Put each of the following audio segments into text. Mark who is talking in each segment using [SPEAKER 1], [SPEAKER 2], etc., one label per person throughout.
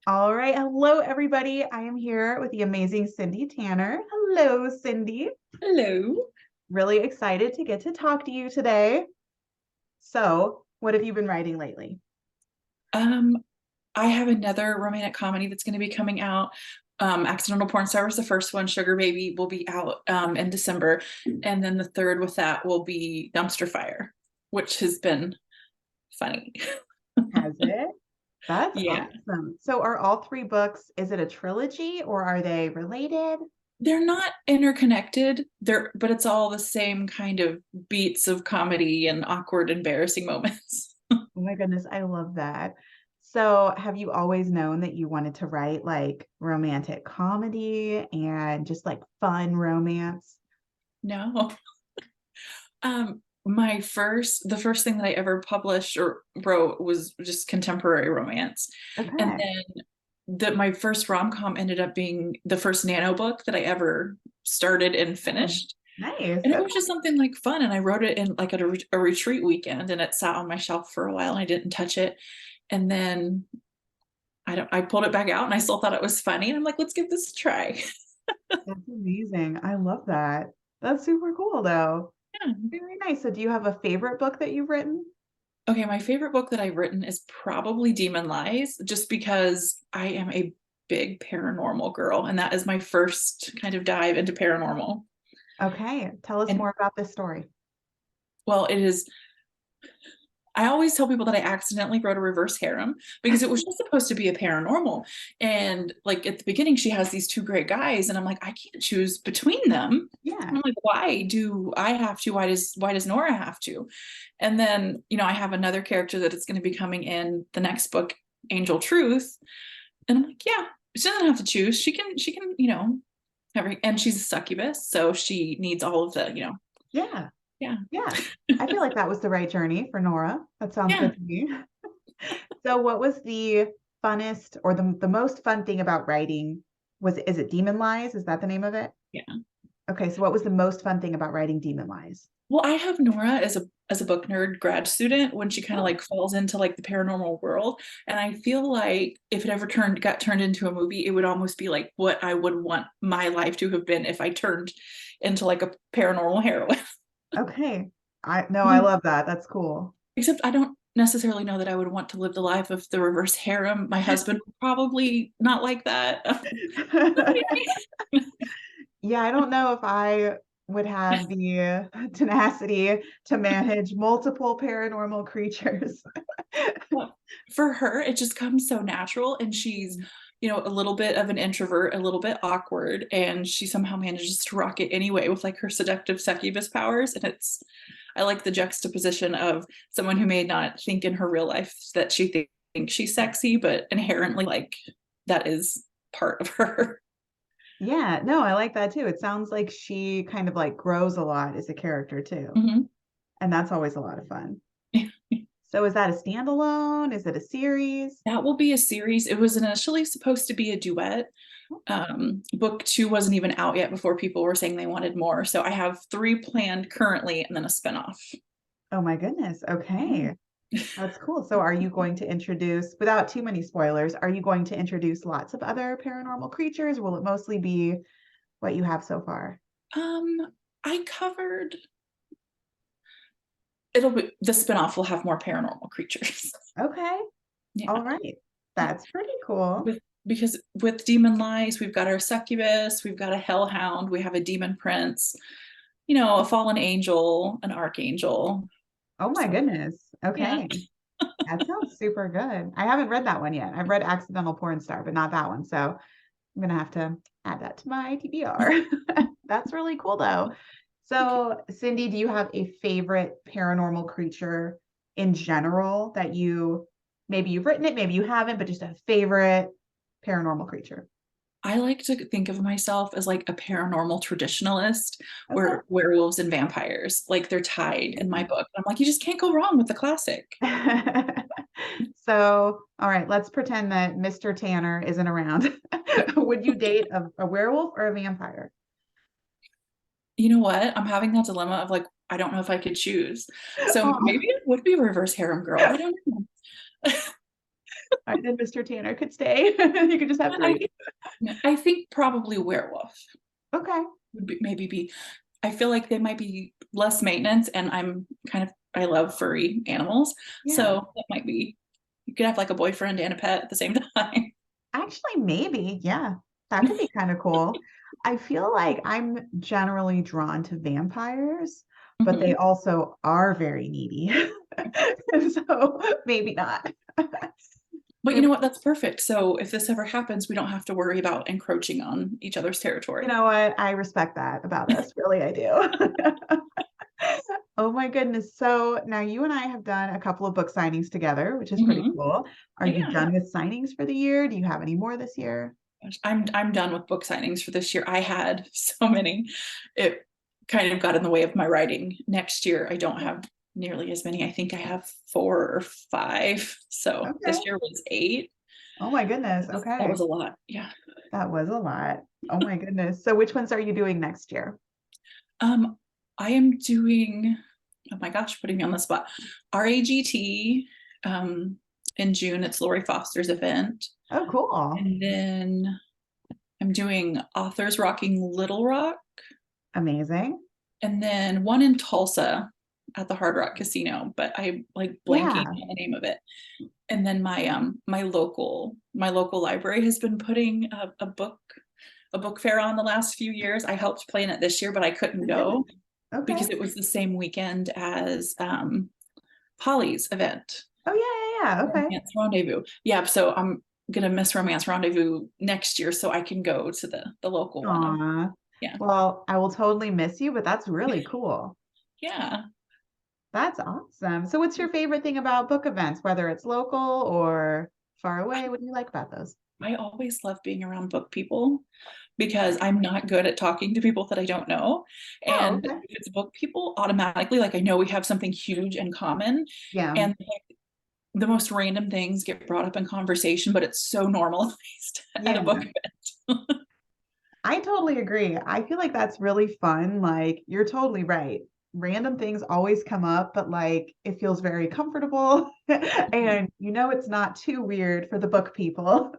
[SPEAKER 1] All right. Hello, everybody. I am here with the amazing Cindy Tanner. Hello, Cindy.
[SPEAKER 2] Hello.
[SPEAKER 1] Really excited to get to talk to you today. So, what have you been writing lately?
[SPEAKER 2] Um, I have another romantic comedy that's going to be coming out. Accidental Porn Star was the first one. Sugar Baby will be out in December, and then the third with that will be Dumpster Fire, which has been funny.
[SPEAKER 1] Has it? That's
[SPEAKER 2] Yeah,
[SPEAKER 1] awesome. So, are all three books, is it a trilogy or are they related?
[SPEAKER 2] they're not interconnected. But it's all the same kind of beats of comedy and awkward, embarrassing moments.
[SPEAKER 1] Oh my goodness, I love that. So, have you always known that you wanted to write like romantic comedy and just like fun romance?
[SPEAKER 2] No. The first thing that I ever published or wrote was just contemporary romance. And
[SPEAKER 1] Okay.
[SPEAKER 2] then my first rom-com ended up being the first nano book that I ever started and
[SPEAKER 1] Oh,
[SPEAKER 2] finished.
[SPEAKER 1] nice.
[SPEAKER 2] And it
[SPEAKER 1] Okay.
[SPEAKER 2] was just something like fun. And I wrote it in like at a retreat weekend, and it sat on my shelf for a while and I didn't touch it. And then I pulled it back out and I still thought it was funny. And I'm like, let's give this a try.
[SPEAKER 1] That's amazing. I love that. That's super cool though.
[SPEAKER 2] Yeah.
[SPEAKER 1] Very nice. So do you have a favorite book that you've written?
[SPEAKER 2] Okay, my favorite book that I've written is probably Demon Lies, just because I am a big paranormal girl, and that is my first kind of dive into paranormal.
[SPEAKER 1] Okay. Tell us
[SPEAKER 2] And
[SPEAKER 1] more about this story.
[SPEAKER 2] well, it is. I always tell people that I accidentally wrote a reverse harem because it was just supposed to be a paranormal. And like at the beginning, she has these two great guys, and I'm like, I can't choose between them. And
[SPEAKER 1] Yeah.
[SPEAKER 2] I'm like, why do I have to? Why does Nora have to? And then, I have another character that is going to be coming in the next book, Angel Truth. And I'm like, yeah, she doesn't have to choose. She can, and she's a succubus, so she needs all of the.
[SPEAKER 1] Yeah.
[SPEAKER 2] Yeah.
[SPEAKER 1] Yeah. I feel like that was the right journey for Nora. That sounds
[SPEAKER 2] Yeah.
[SPEAKER 1] good to me. So what was the funnest or the most fun thing about writing? Is it Demon Lies? Is that the name of it?
[SPEAKER 2] Yeah.
[SPEAKER 1] Okay. So what was the most fun thing about writing Demon Lies?
[SPEAKER 2] Well, I have Nora as a book nerd grad student when she kind of
[SPEAKER 1] Oh,
[SPEAKER 2] like falls into like the paranormal world. And I feel like if it ever got turned into a movie, it would almost be like what I would want my life to have been if I turned into like a paranormal heroine.
[SPEAKER 1] okay. I love that. That's cool.
[SPEAKER 2] Except I don't necessarily know that I would want to live the life of the reverse harem. My husband would probably not like that.
[SPEAKER 1] Yeah, I don't know if I would have the tenacity to manage multiple paranormal creatures.
[SPEAKER 2] Well, for her, it just comes so natural. And she's, a little bit of an introvert, a little bit awkward, and she somehow manages to rock it anyway with like her seductive succubus powers. And I like the juxtaposition of someone who may not think in her real life that thinks she's sexy, but inherently like that is part of her.
[SPEAKER 1] Yeah, no, I like that too. It sounds like she kind of like grows a lot as a character too.
[SPEAKER 2] Mhm.
[SPEAKER 1] And that's always a lot of fun. So is that a standalone? Is it a series?
[SPEAKER 2] That will be a series. It was initially supposed to be a duet. Book two wasn't even out yet before people were saying they wanted more. So I have three planned currently and then a spinoff.
[SPEAKER 1] Oh my goodness.
[SPEAKER 2] Yeah.
[SPEAKER 1] Okay. That's cool. So are you going to introduce, without too many spoilers, are you going to introduce lots of other paranormal creatures? Will it mostly be what you have so far?
[SPEAKER 2] Um, I covered it'll be the spinoff will have more paranormal creatures.
[SPEAKER 1] Okay. All
[SPEAKER 2] Yeah.
[SPEAKER 1] right. That's pretty cool.
[SPEAKER 2] Because with Demon Lies, we've got our succubus, we've got a hellhound, we have a demon prince, a fallen angel, an archangel.
[SPEAKER 1] Oh my
[SPEAKER 2] So
[SPEAKER 1] goodness.
[SPEAKER 2] yeah.
[SPEAKER 1] Okay. That sounds super good. I haven't read that one yet. I've read Accidental Porn Star, but not that one. So I'm gonna have to add that to my TBR. That's really cool though. So, Cindy, do you have a favorite paranormal creature in general that maybe you've written it, maybe you haven't, but just a favorite paranormal creature?
[SPEAKER 2] I like to think of myself as like a paranormal traditionalist
[SPEAKER 1] Okay.
[SPEAKER 2] where werewolves and vampires, like they're tied in my book. I'm like, you just can't go wrong with the classic.
[SPEAKER 1] So, all right, let's pretend that Mr. Tanner isn't around. Would you date a werewolf or a vampire?
[SPEAKER 2] You know what? I'm having that dilemma of like, I don't know if I could choose. So
[SPEAKER 1] Oh,
[SPEAKER 2] maybe it would be a reverse harem girl. I don't know.
[SPEAKER 1] right, then Mr. Tanner could stay. You could just have
[SPEAKER 2] I,
[SPEAKER 1] 3.
[SPEAKER 2] I think probably werewolf
[SPEAKER 1] Okay.
[SPEAKER 2] would maybe be. I feel like they might be less maintenance, and I love furry animals,
[SPEAKER 1] Yeah.
[SPEAKER 2] so that might be. You could have like a boyfriend and a pet at the same time.
[SPEAKER 1] Actually, maybe. Yeah. That could be kind of cool. I feel like I'm generally drawn to vampires, but they
[SPEAKER 2] Mhm.
[SPEAKER 1] also are very needy. So maybe not.
[SPEAKER 2] But you
[SPEAKER 1] They're,
[SPEAKER 2] know what? That's perfect. So if this ever happens, we don't have to worry about encroaching on each other's
[SPEAKER 1] you
[SPEAKER 2] territory.
[SPEAKER 1] know what? I respect that about us. Really, I do. Oh my goodness. So now you and I have done a couple of book signings together, which is pretty
[SPEAKER 2] Mhm.
[SPEAKER 1] cool. Are you
[SPEAKER 2] Yeah.
[SPEAKER 1] done with signings for the year? Do you have any more this year?
[SPEAKER 2] Gosh, I'm done with book signings for this year. I had so many. It kind of got in the way of my writing. Next year, I don't have nearly as many. I think I have 4 or 5. So
[SPEAKER 1] Okay.
[SPEAKER 2] this year was 8.
[SPEAKER 1] Oh my goodness.
[SPEAKER 2] That was
[SPEAKER 1] Okay.
[SPEAKER 2] a lot. Yeah.
[SPEAKER 1] That was a lot. Oh my goodness. So which ones are you doing next year?
[SPEAKER 2] Um, I am doing, oh my gosh, putting me on the spot. RAGT in June. It's Lori Foster's event.
[SPEAKER 1] Oh, cool.
[SPEAKER 2] And then I'm doing Authors Rocking Little Rock,
[SPEAKER 1] Amazing.
[SPEAKER 2] and then one in Tulsa at the Hard Rock Casino, but I like blanking
[SPEAKER 1] Yeah.
[SPEAKER 2] on the name of it. And then my local library has been putting a book fair on the last few years. I helped plan it this year, but I couldn't
[SPEAKER 1] Oh, goodness.
[SPEAKER 2] go
[SPEAKER 1] Okay.
[SPEAKER 2] because it was the same weekend as Polly's event,
[SPEAKER 1] Oh yeah, yeah, yeah. Okay.
[SPEAKER 2] Romance Rendezvous. Yeah, so I'm gonna miss Romance Rendezvous next year, so I can go to the local one.
[SPEAKER 1] Aw.
[SPEAKER 2] Yeah,
[SPEAKER 1] Well, I will totally miss you, but that's really cool.
[SPEAKER 2] yeah.
[SPEAKER 1] That's awesome. So what's your favorite thing about book events, whether it's local or far away? What do you like about those?
[SPEAKER 2] I always love being around book people because I'm not good at talking to people that I don't know.
[SPEAKER 1] Oh,
[SPEAKER 2] And if
[SPEAKER 1] okay.
[SPEAKER 2] it's book people, automatically, like I know we have something huge in common.
[SPEAKER 1] Yeah.
[SPEAKER 2] And like, the most random things get brought up in conversation, but it's so normalized at a book
[SPEAKER 1] Yeah.
[SPEAKER 2] event.
[SPEAKER 1] I totally agree. I feel like that's really fun. Like, you're totally right. Random things always come up, but like it feels very comfortable. And it's not too weird for the book people,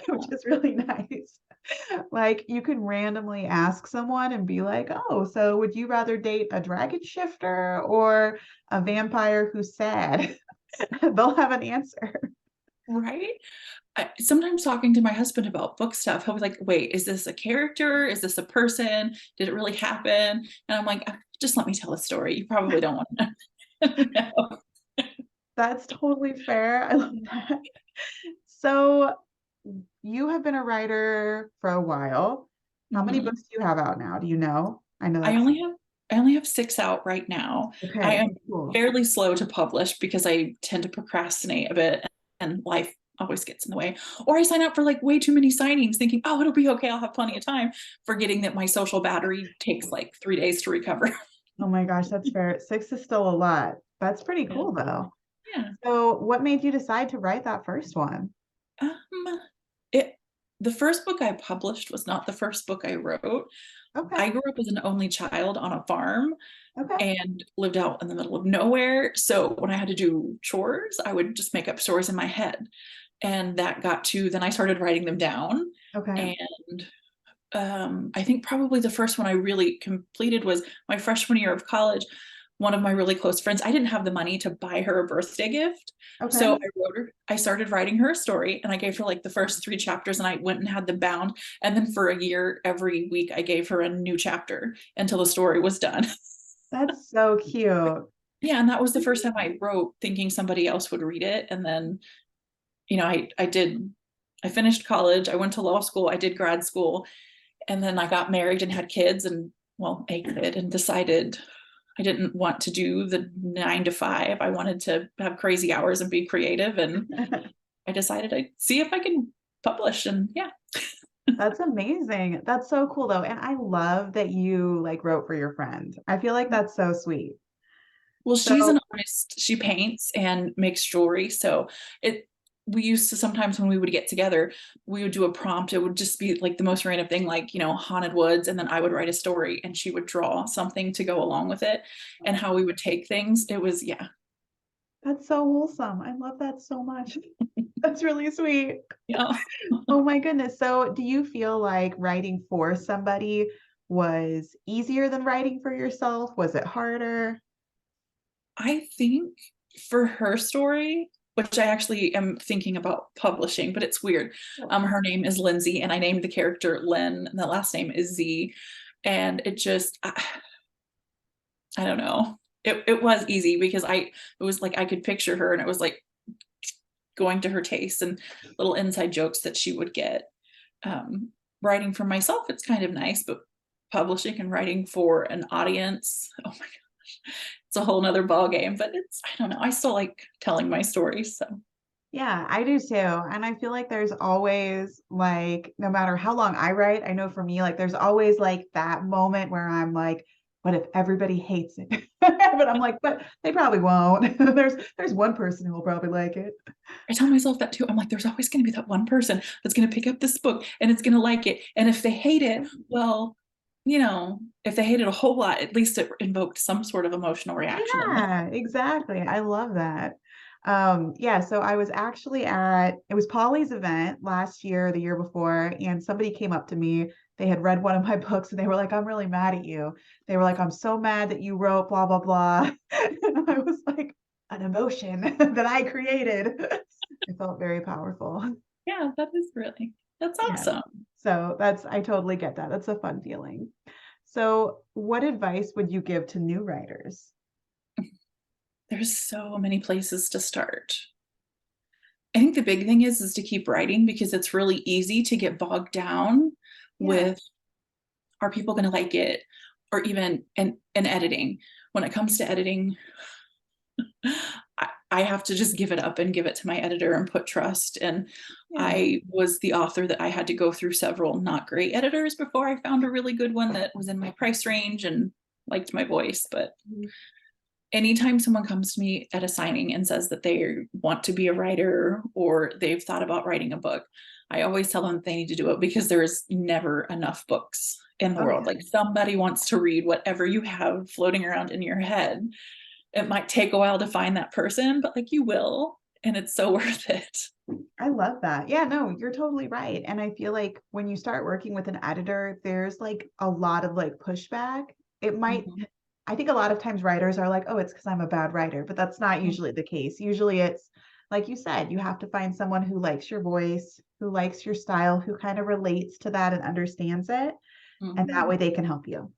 [SPEAKER 1] which is really nice. Like, you can randomly ask someone and be like, oh, so would you rather date a dragon shifter or a vampire who's sad? They'll have an answer.
[SPEAKER 2] Right? Sometimes talking to my husband about book stuff, he'll be like, wait, is this a character? Is this a person? Did it really happen? And I'm like, just let me tell a story. You probably don't want to know.
[SPEAKER 1] That's totally fair. I love that. So, you have been a writer for a while. How many
[SPEAKER 2] Mhm.
[SPEAKER 1] books do you have out now? Do you know? I know
[SPEAKER 2] I
[SPEAKER 1] that's
[SPEAKER 2] only have I only have 6 out right now. I
[SPEAKER 1] okay.
[SPEAKER 2] am
[SPEAKER 1] Cool.
[SPEAKER 2] fairly slow to publish because I tend to procrastinate a bit and life always gets in the way. Or I sign up for like way too many signings thinking, oh, it'll be okay. I'll have plenty of time, forgetting that my social battery takes like 3 days to recover.
[SPEAKER 1] Oh my gosh, that's fair. 6 is still a lot. That's pretty
[SPEAKER 2] Yeah.
[SPEAKER 1] cool though.
[SPEAKER 2] Yeah.
[SPEAKER 1] So, what made you decide to write that first one?
[SPEAKER 2] Um, it the first book I published was not the first book I wrote.
[SPEAKER 1] Okay.
[SPEAKER 2] I grew up as an only child on a farm
[SPEAKER 1] Okay.
[SPEAKER 2] and lived out in the middle of nowhere. So when I had to do chores, I would just make up stories in my head. And that then I started writing them down.
[SPEAKER 1] Okay.
[SPEAKER 2] And I think probably the first one I really completed was my freshman year of college. One of my really close friends, I didn't have the money to buy her a birthday gift.
[SPEAKER 1] Okay.
[SPEAKER 2] So I started writing her a story and I gave her like the first 3 chapters and I went and had them bound. And then for a year, every week, I gave her a new chapter until the story was done.
[SPEAKER 1] That's so cute.
[SPEAKER 2] Yeah. And that was the first time I wrote thinking somebody else would read it. And then, I finished college, I went to law school, I did grad school, and then I got married and had kids and well, a kid and decided I didn't want to do the 9 to 5. I wanted to have crazy hours and be creative. And I decided I'd see if I can publish. And yeah.
[SPEAKER 1] That's amazing. That's so cool though. And I love that you like wrote for your friend. I feel like that's so sweet.
[SPEAKER 2] Well, she's
[SPEAKER 1] So,
[SPEAKER 2] an artist. She paints and makes jewelry. So it we used to sometimes when we would get together, we would do a prompt. It would just be like the most random thing, like, haunted woods. And then I would write a story and she would draw something to go along with it and how we would take things. It was, yeah.
[SPEAKER 1] that's so wholesome. I love that so much. That's really sweet.
[SPEAKER 2] Yeah.
[SPEAKER 1] Oh my goodness. So do you feel like writing for somebody was easier than writing for yourself? Was it harder?
[SPEAKER 2] I think for her story, which I actually am thinking about publishing, but it's weird. Her name is Lindsay, and I named the character Lynn, and the last name is Z. And it just, I don't know. It was easy because it was like I could picture her, and it was like going to her taste and little inside jokes that she would get. Writing for myself, it's kind of nice, but publishing and writing for an audience, oh my gosh, it's a whole nother ball game. But I don't know, I still like telling my stories. So
[SPEAKER 1] Yeah, I do too. And I feel like there's always like, no matter how long I write, I know for me, like there's always like that moment where I'm like, what if everybody hates it? But I'm like, but they probably won't. There's one person who will probably like it.
[SPEAKER 2] I tell myself that too. I'm like, there's always going to be that one person that's going to pick up this book and it's going to like it. And if they hate it, well, if they hate it a whole lot, at least it invoked some sort of emotional reaction in them.
[SPEAKER 1] Yeah, exactly. I love that. Yeah, so I was actually it was Polly's event last year, the year before, and somebody came up to me. They had read one of my books and they were like, I'm really mad at you. They were like, I'm so mad that you wrote blah, blah, blah. And I was like, an emotion that I created. I felt very powerful.
[SPEAKER 2] Yeah, that's
[SPEAKER 1] Yeah.
[SPEAKER 2] awesome.
[SPEAKER 1] So I totally get that. That's a fun feeling. So, what advice would you give to new writers?
[SPEAKER 2] There's so many places to start. I think the big thing is to keep writing, because it's really easy to get bogged down
[SPEAKER 1] Yeah.
[SPEAKER 2] with, are people going to like it, or even in editing. When it comes to editing, I have to just give it up and give it to my editor and put trust. And
[SPEAKER 1] Yeah.
[SPEAKER 2] I was the author that I had to go through several not great editors before I found a really good one that was in my price range and liked my voice. But
[SPEAKER 1] Mhm.
[SPEAKER 2] anytime someone comes to me at a signing and says that they want to be a writer or they've thought about writing a book, I always tell them that they need to do it, because there is never enough books in the
[SPEAKER 1] Oh,
[SPEAKER 2] world.
[SPEAKER 1] yeah.
[SPEAKER 2] Like, somebody wants to read whatever you have floating around in your head. It might take a while to find that person, but like, you will, and it's so worth it.
[SPEAKER 1] I love that. Yeah, no, you're totally right. And I feel like when you start working with an editor, there's like a lot of like pushback. It might,
[SPEAKER 2] Mhm.
[SPEAKER 1] I think a lot of times writers are like, oh, it's because I'm a bad writer, but that's not usually the case. Usually it's like you said, you have to find someone who likes your voice, who likes your style, who kind of relates to that and understands it. And that
[SPEAKER 2] Mhm.
[SPEAKER 1] way they can help you.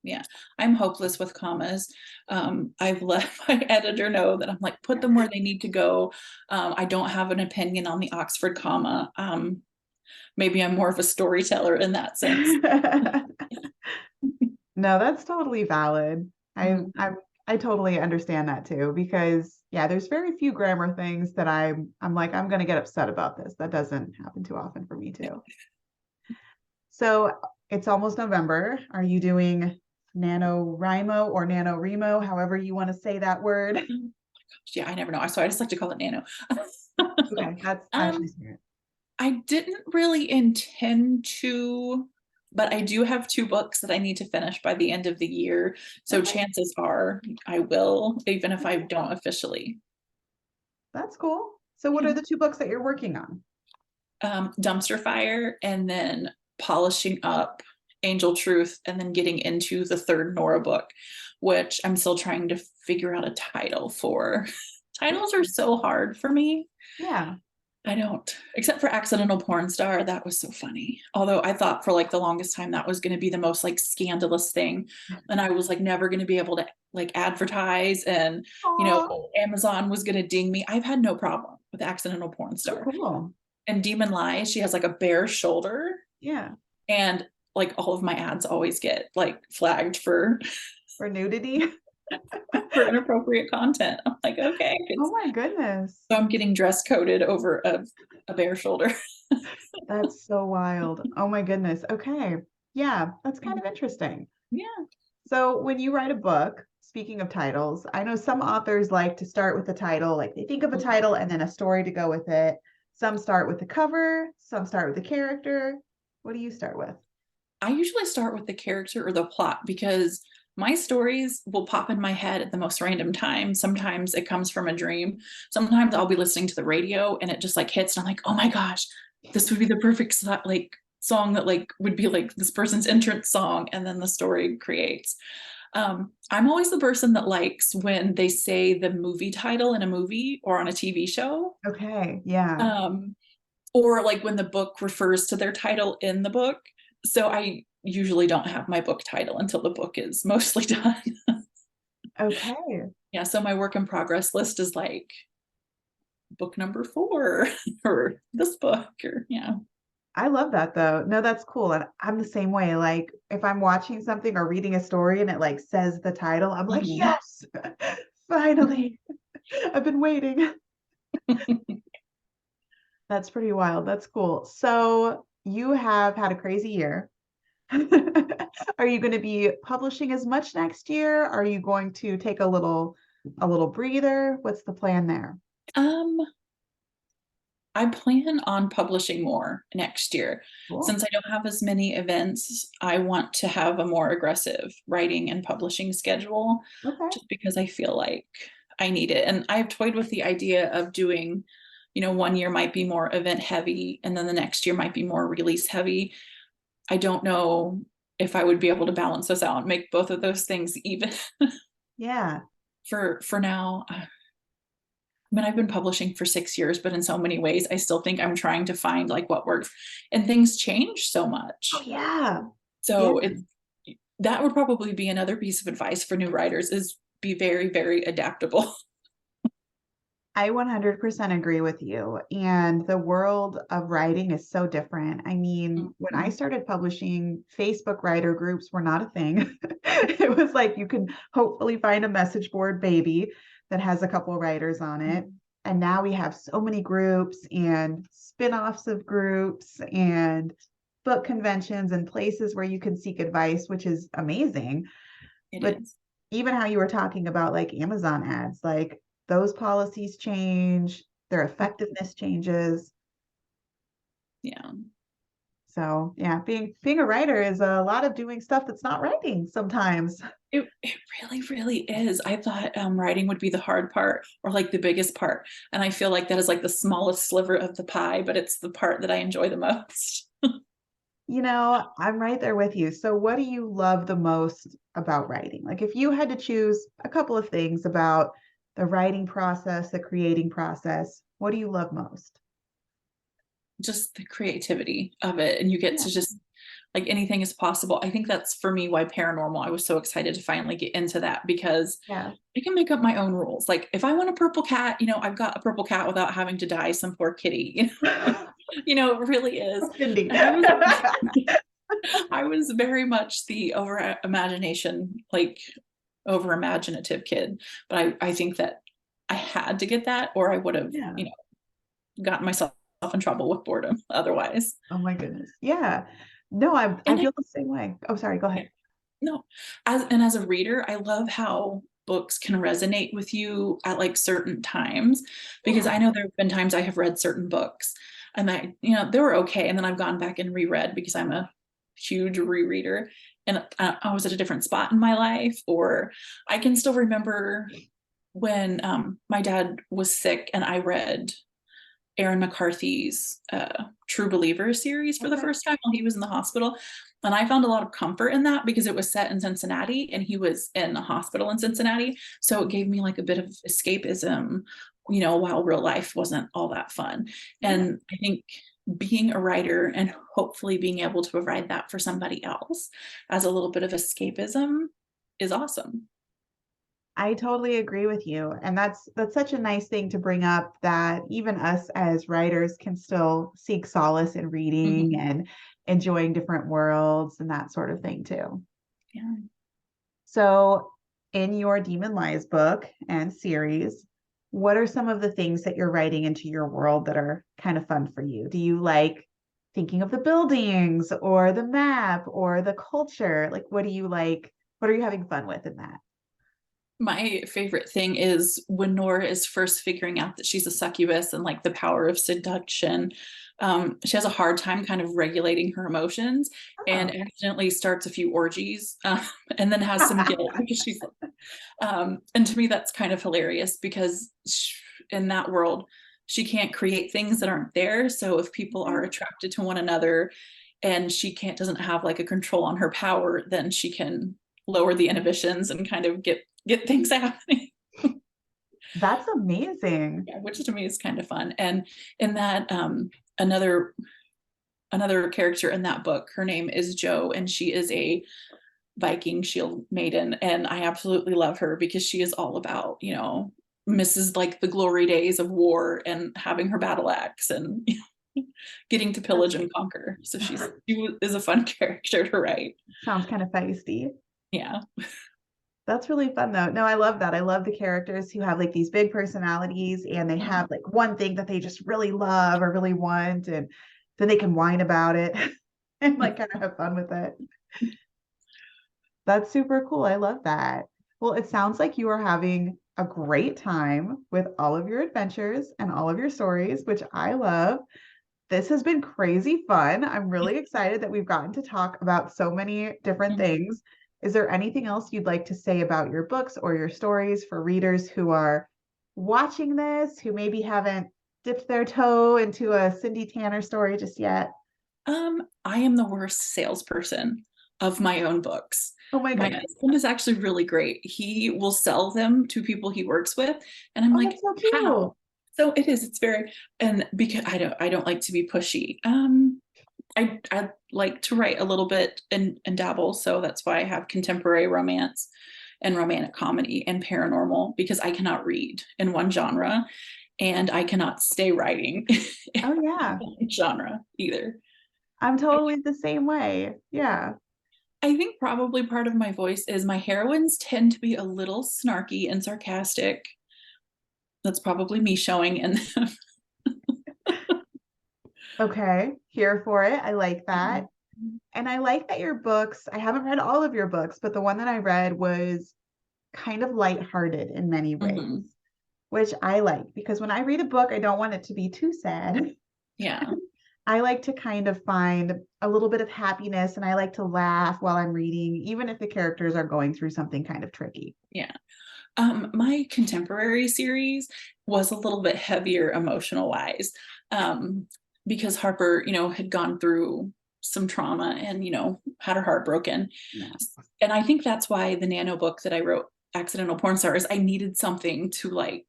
[SPEAKER 2] Yeah, I'm hopeless with commas. I've let my editor know that I'm like, put them where they need to go. I don't have an opinion on the Oxford comma. Maybe I'm more of a storyteller in that sense.
[SPEAKER 1] No, that's totally valid. I
[SPEAKER 2] Mhm.
[SPEAKER 1] I I totally understand that too because yeah, there's very few grammar things that I'm like I'm going to get upset about this. That doesn't happen too often for me too. So it's almost November. Are you doing NaNoWriMo or NaNoWriMo, however you want to say that word?
[SPEAKER 2] Yeah, I never know. So I just like to call it nano.
[SPEAKER 1] Okay, that's actually
[SPEAKER 2] um,
[SPEAKER 1] smart.
[SPEAKER 2] I didn't really intend to, but I do have two books that I need to finish by the end of the year. So
[SPEAKER 1] Okay,
[SPEAKER 2] chances are I will, even if I don't officially.
[SPEAKER 1] that's cool. So what
[SPEAKER 2] Yeah.
[SPEAKER 1] are the two books that you're working on?
[SPEAKER 2] Dumpster Fire, and then polishing up Angel Truth, and then getting into the third Nora book, which I'm still trying to figure out a title for. Titles are so hard for me.
[SPEAKER 1] Yeah.
[SPEAKER 2] I don't, except for Accidental Porn Star. That was so funny. Although I thought for like the longest time that was going to be the most like scandalous thing. And I was like never going to be able to like advertise, and,
[SPEAKER 1] Oh,
[SPEAKER 2] Amazon was going to ding me. I've had no problem with Accidental Porn Star.
[SPEAKER 1] cool.
[SPEAKER 2] And Demon Lies, she has like a bare shoulder,
[SPEAKER 1] Yeah.
[SPEAKER 2] and like all of my ads always get like flagged for
[SPEAKER 1] For nudity.
[SPEAKER 2] for inappropriate content. I'm like, okay.
[SPEAKER 1] Oh my goodness.
[SPEAKER 2] So I'm getting dress coded over a bare shoulder.
[SPEAKER 1] That's so wild. Oh my goodness. Okay. Yeah, that's kind of interesting.
[SPEAKER 2] Yeah.
[SPEAKER 1] So when you write a book, speaking of titles, I know some authors like to start with the title, like they think of a title and then a story to go with it. Some start with the cover, some start with the character. What do you start with?
[SPEAKER 2] I usually start with the character or the plot, because my stories will pop in my head at the most random time. Sometimes it comes from a dream. Sometimes I'll be listening to the radio and it just like hits and I'm like, oh my gosh, this would be the perfect like song that like would be like this person's entrance song, and then the story creates. I'm always the person that likes when they say the movie title in a movie or on a TV show.
[SPEAKER 1] Okay. Yeah.
[SPEAKER 2] Or like when the book refers to their title in the book. So I usually don't have my book title until the book is mostly done.
[SPEAKER 1] Okay.
[SPEAKER 2] Yeah, so my work in progress list is like book number 4 or this book, or yeah.
[SPEAKER 1] I love that though. No, that's cool. And I'm the same way. Like if I'm watching something or reading a story and it like says the title, I'm like,
[SPEAKER 2] Mhm.
[SPEAKER 1] yes, finally. I've been waiting. That's pretty wild. That's cool. So you have had a crazy year. Are you going to be publishing as much next year? Are you going to take a little breather? What's the plan there?
[SPEAKER 2] Um, I plan on publishing more next year.
[SPEAKER 1] Cool.
[SPEAKER 2] Since I don't have as many events, I want to have a more aggressive writing and publishing schedule
[SPEAKER 1] Okay.
[SPEAKER 2] just because I feel like I need it. And I've toyed with the idea of doing, one year might be more event heavy and then the next year might be more release heavy. I don't know if I would be able to balance this out and make both of those things even.
[SPEAKER 1] Yeah.
[SPEAKER 2] For now. I mean, I've been publishing for 6 years, but in so many ways, I still think I'm trying to find like what works. And things change so
[SPEAKER 1] Oh,
[SPEAKER 2] much.
[SPEAKER 1] yeah. Yeah.
[SPEAKER 2] So that would probably be another piece of advice for new writers is be very, very adaptable.
[SPEAKER 1] I 100% agree with you. And the world of writing is so different. I mean, when I
[SPEAKER 2] Mhm.
[SPEAKER 1] started publishing, Facebook writer groups were not a thing. It was like you can hopefully find a message board baby that has a couple writers on it. And now we have so many groups and spin-offs of groups and book conventions and places where you can seek advice, which is amazing.
[SPEAKER 2] It
[SPEAKER 1] But
[SPEAKER 2] is.
[SPEAKER 1] even how you were talking about like Amazon ads, like those policies change, their effectiveness changes.
[SPEAKER 2] Yeah.
[SPEAKER 1] So yeah, being a writer is a lot of doing stuff that's not writing sometimes.
[SPEAKER 2] It really, really is. I thought writing would be the hard part or like the biggest part. And I feel like that is like the smallest sliver of the pie, but it's the part that I enjoy the most.
[SPEAKER 1] I'm right there with you. So what do you love the most about writing? Like if you had to choose a couple of things about the writing process, the creating process, what do you love most?
[SPEAKER 2] Just the creativity of it. And you get
[SPEAKER 1] Yeah.
[SPEAKER 2] to just like anything is possible. I think that's for me why paranormal, I was so excited to finally get into that because
[SPEAKER 1] Yeah.
[SPEAKER 2] I can make up my own rules. Like if I want a purple cat, I've got a purple cat without having to dye some poor kitty. It really is.
[SPEAKER 1] Cindy.
[SPEAKER 2] And I was very much the over imagination, like over imaginative kid. But I think that I had to get that or I would have,
[SPEAKER 1] Yeah.
[SPEAKER 2] gotten myself in trouble with boredom otherwise.
[SPEAKER 1] Oh my goodness. Yeah. No, I
[SPEAKER 2] And
[SPEAKER 1] feel the same way. Oh, sorry, go ahead.
[SPEAKER 2] no, as a reader, I love how books can resonate with you at like certain times because
[SPEAKER 1] Yeah.
[SPEAKER 2] I know there have been times I have read certain books and they were okay. And then I've gone back and reread because I'm a huge rereader and I was at a different spot in my life, or I can still remember when my dad was sick and I read Aaron McCarthy's True Believer series for the
[SPEAKER 1] Okay.
[SPEAKER 2] first time while he was in the hospital. And I found a lot of comfort in that because it was set in Cincinnati and he was in a hospital in Cincinnati. So it gave me like a bit of escapism, while real life wasn't all that fun.
[SPEAKER 1] Yeah.
[SPEAKER 2] And I think being a writer and hopefully being able to provide that for somebody else as a little bit of escapism is awesome.
[SPEAKER 1] I totally agree with you. And that's such a nice thing to bring up that even us as writers can still seek solace in reading
[SPEAKER 2] Mhm.
[SPEAKER 1] and enjoying different worlds and that sort of thing too.
[SPEAKER 2] Yeah.
[SPEAKER 1] So in your Demon Lies book and series, what are some of the things that you're writing into your world that are kind of fun for you? Do you like thinking of the buildings or the map or the culture? Like what do you like? What are you having fun with in that?
[SPEAKER 2] My favorite thing is when Nora is first figuring out that she's a succubus and like the power of seduction. She has a hard time kind of regulating her emotions
[SPEAKER 1] Oh.
[SPEAKER 2] and accidentally starts a few orgies, and then has some guilt because she's and to me that's kind of hilarious because in that world she can't create things that aren't there. So if people are attracted to one another and she can't doesn't have like a control on her power, then she can lower the inhibitions and kind of get things happening.
[SPEAKER 1] That's amazing.
[SPEAKER 2] Yeah, which to me is kind of fun. And in that another character in that book, her name is Jo, and she is a Viking shield maiden, and I absolutely love her because she is all about, misses like the glory days of war and having her battle axe and getting to pillage and conquer. So she is a fun character to write.
[SPEAKER 1] Sounds kind of feisty.
[SPEAKER 2] Yeah.
[SPEAKER 1] That's really fun though. No, I love that. I love the characters who have like these big personalities and they have like one thing that they just really love or really want, and then they can whine about it and like kind of have fun with it. That's super cool. I love that. Well, it sounds like you are having a great time with all of your adventures and all of your stories, which I love. This has been crazy fun. I'm really excited that we've gotten to talk about so many different things. Is there anything else you'd like to say about your books or your stories for readers who are watching this, who maybe haven't dipped their toe into a Cindy Tanner story just yet?
[SPEAKER 2] I am the worst salesperson of my own books.
[SPEAKER 1] Oh my
[SPEAKER 2] My
[SPEAKER 1] goodness.
[SPEAKER 2] husband is actually really great. He will sell them to people he works with, and I'm
[SPEAKER 1] Oh,
[SPEAKER 2] like,
[SPEAKER 1] that's so cute.
[SPEAKER 2] how? So it is. It's very, and because I don't like to be pushy. I like to write a little bit and dabble, so that's why I have contemporary romance and romantic comedy and paranormal, because I cannot read in one genre and I cannot stay writing in
[SPEAKER 1] Oh yeah.
[SPEAKER 2] one genre either.
[SPEAKER 1] I'm totally the same way. Yeah.
[SPEAKER 2] I think probably part of my voice is my heroines tend to be a little snarky and sarcastic. That's probably me showing in them.
[SPEAKER 1] Okay. Here for it. I like that. And I like that your books, I haven't read all of your books, but the one that I read was kind of lighthearted in many ways,
[SPEAKER 2] Mhm.
[SPEAKER 1] which I like because when I read a book, I don't want it to be too sad.
[SPEAKER 2] Yeah.
[SPEAKER 1] I like to kind of find a little bit of happiness and I like to laugh while I'm reading, even if the characters are going through something kind of tricky.
[SPEAKER 2] Yeah. My contemporary series was a little bit heavier emotional wise, because Harper, had gone through some trauma and, had her heart broken.
[SPEAKER 1] Yeah.
[SPEAKER 2] And I think that's why the nano book that I wrote, Accidental Porn Stars, I needed something to like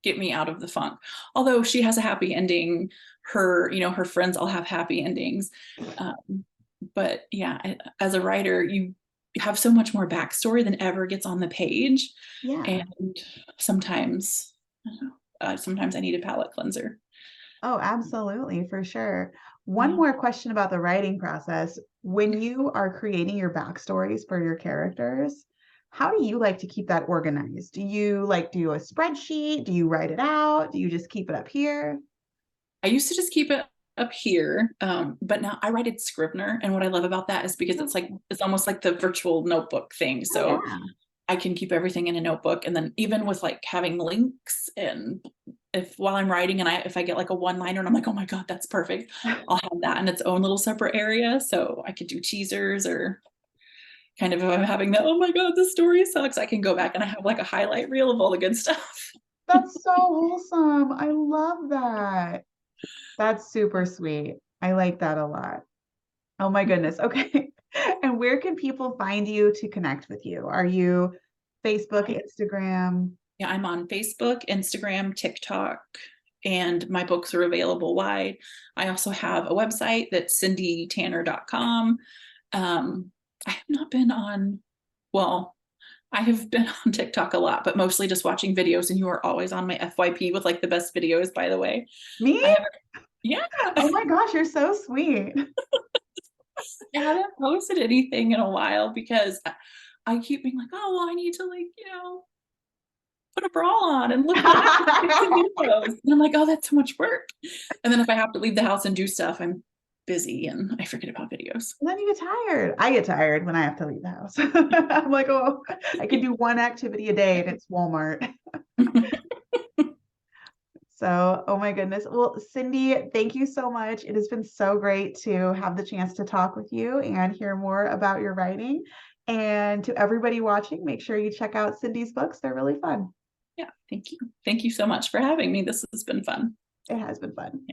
[SPEAKER 2] get me out of the funk. Although she has a happy ending, her friends all have happy endings. But yeah, as a writer, you have so much more backstory than ever gets on the page.
[SPEAKER 1] Yeah.
[SPEAKER 2] And sometimes, I don't know, sometimes I need a palate cleanser.
[SPEAKER 1] Oh, absolutely, for sure. One
[SPEAKER 2] Yeah.
[SPEAKER 1] more question about the writing process. When you are creating your backstories for your characters, how do you like to keep that organized? Do you like do a spreadsheet? Do you write it out? Do you just keep it up here?
[SPEAKER 2] I used to just keep it up here, but now I write it Scrivener, and what I love about that is because it's almost like the virtual notebook thing.
[SPEAKER 1] Oh,
[SPEAKER 2] So
[SPEAKER 1] yeah.
[SPEAKER 2] I can keep everything in a notebook, and then even with like having links, and if while I'm writing and if I get like a one-liner and I'm like, oh my God, that's perfect, I'll have that in its own little separate area. So I could do teasers, or kind of if I'm having the, oh my God, this story sucks, I can go back and I have like a highlight reel of all the good stuff.
[SPEAKER 1] That's so wholesome. I love that. That's super sweet. I like that a lot. Oh my goodness. Okay. And where can people find you to connect with you? Are you Facebook, Instagram?
[SPEAKER 2] Yeah, I'm on Facebook, Instagram, TikTok, and my books are available wide. I also have a website that's cindytanner.com. I have not been on, well, I have been on TikTok a lot, but mostly just watching videos, and you are always on my FYP with like the best videos, by the way.
[SPEAKER 1] Me?
[SPEAKER 2] I haven't, yeah,
[SPEAKER 1] Oh my gosh, you're so sweet.
[SPEAKER 2] I haven't posted anything in a while because I keep being like, oh, well, I need to like, put a bra on and look at videos. And I'm like, oh, that's so much work. And then if I have to leave the house and do stuff, I'm busy and I forget about videos.
[SPEAKER 1] And then you get tired. I get tired when I have to leave the house. I'm like, oh, I can do one activity a day and it's Walmart. So, oh my goodness. Well, Cindy, thank you so much. It has been so great to have the chance to talk with you and hear more about your writing. And to everybody watching, make sure you check out Cindy's books. They're really fun.
[SPEAKER 2] Yeah, thank you. Thank you so much for having me. This has been fun.
[SPEAKER 1] It has been fun.